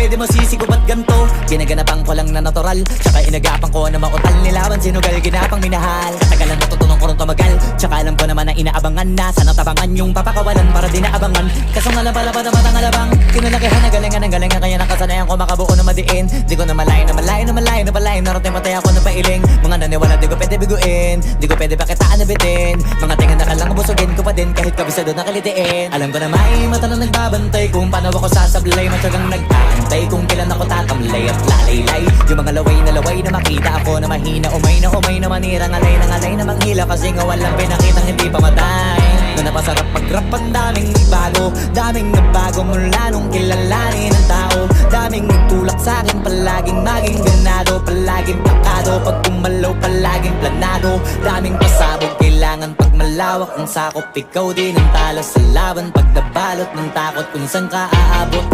di mo sisigo ba't ganto? Ginaganapan ko lang na natural, tsaka inagapan ko na mautal. Nilaban sinugal, ginapang minahal. Katagalan natutunan ko rin tumagal, tsaka alam ko naman na inaabangan na. Sana tabangan yung papakawalan para di naabangan. Kaso nga lang pala patamatang alabang kinalakihan na galingan ng galingan, kaya nakasanayan ko makabuo na madiin. Di ko na malayo na malayo na malayo na palayo. Narating patay ako na pailing. Mga naniwala di ko pwede biguin, di ko pwede pakitaan na bitin. Mga tingan na kalang busugin ko pa din kahit kabisado na kalitiin. Alam ko na may mata na nagbabantay kung paano ako sasablay. Matyagang nag-aantay kung kailan ako tatamlay at lalaylay. Yung mga laway na makita ako na mahina. Umay na manira, ngalay na manghila. Kasi nga walang pinakitang hindi pamatay. Na napasarap mag-rap, ang daming bago. Daming nabago mula nung kilalanin ang tao. Daming nagtulak sa'kin, palaging maging ganado. Palaging pakado, pag kumalaw palaging planado. Daming pasabog, kailangan pag malawak ang sakop. Ikaw din ang talo sa laban, pag nabalot ng takot kung saan ka aabot.